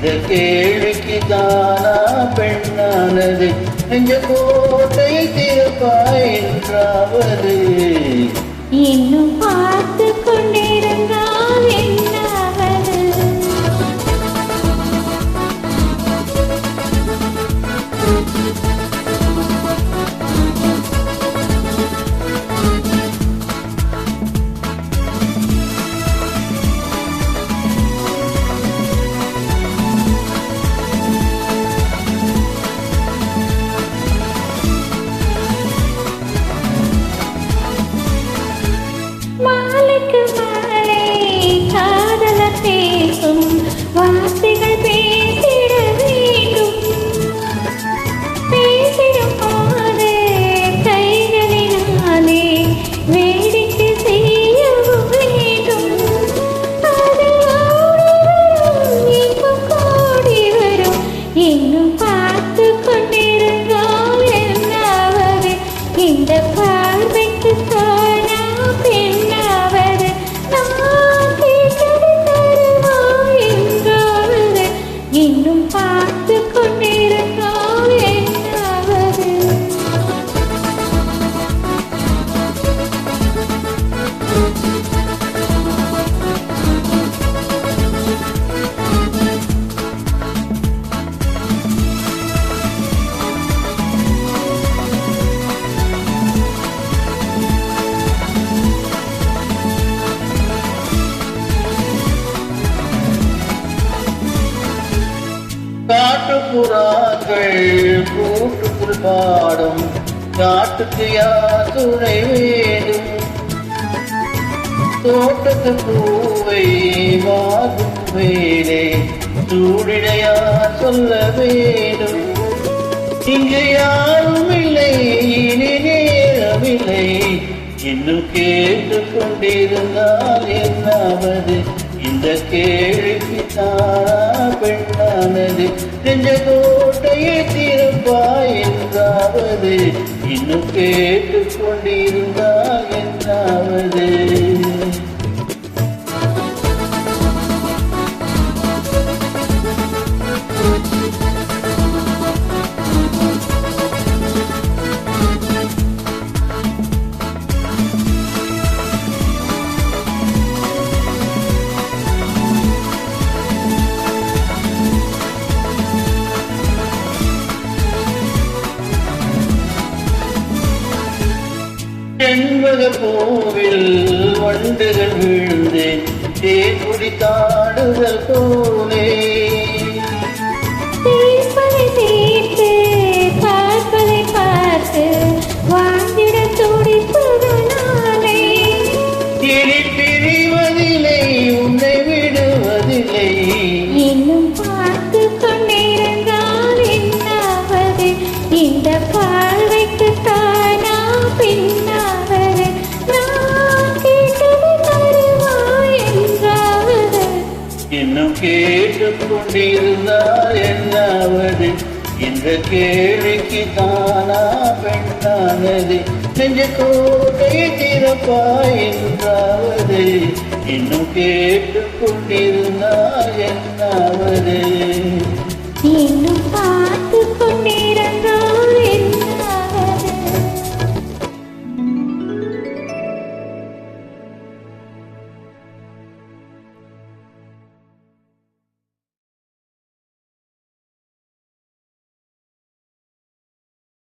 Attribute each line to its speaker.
Speaker 1: இந்த கேள்விக்கு தானா பெண்ணானது நெஞ்ச கோட்டையை திறப்பாய் என்றாவது
Speaker 2: இன்னும் பார்த்து கொண்டிருந்தால் என்னாவது மாலைக்கு மாலை காதல பேசும் வார்த்தைகள் பேசிட வேண்டும் பேசிடும் போது கைகளினாலே வேடிக்கை செய்யவும் வேண்டும் அது இன்னும் கூடி வரும் இன்னும் பார்த்து கொண்டிருந்தோம் என்னாவது இந்த பார்வைக்கு தானா பெண்ணாவது நான் கேட்டது தருவா என்றாவது இன்னும் பார்த்து கொண்டிருந்தோம் என்னாவது
Speaker 1: காட்டுப்புறாக்கள் கூட்டுக்குள் பாடும் காட்டுக்கு யார் துணை வேணும் தோட்டத்து பூவை வாகும் வேலே சூடிடையா சொல்ல வேணும் இங்கு யாரும் இல்லை இனி நேரமில்லை இன்னும் கேட்டு கொண்டிருந்தால் என்னாவது இந்த கேள்விக்கு தானா பெண்ணானது நெஞ்ச கோட்டையை திறப்பாய் என்றாவது இன்னும் கேட்டு கொண்டிருந்தால் என்னாவது செண்பக பூவில் வண்டுகள் விழுந்து தேன் குடித்தாடுதல் போலே
Speaker 2: தீர்ப்பதை தீர்த்து பார்ப்பதை பார்த்து வாழ்ந்திட துடிப்பதனாலே
Speaker 1: இனி பிரிவதில்லை உன்னை விடுவதில்லை
Speaker 2: இன்னும் பார்த்து கொண்டிருந்தால் என்னாவது இந்த பார்வைக்கு தானா பின்னாவது நான் கேட்டது தருவா என்றாவது
Speaker 1: இன்னும் கேட்டு கொண்டிருந்தால் என்னாவது இந்த கேள்விக்கு தானா பெண்ணானது நெஞ்ச கோட்டையை திறப்பாய் என்றாவது இன்னும் கேட்டு கொண்டிருந்தால் என்னாவது
Speaker 2: இன்னும் பார்த்து கொண்டிருந்தால்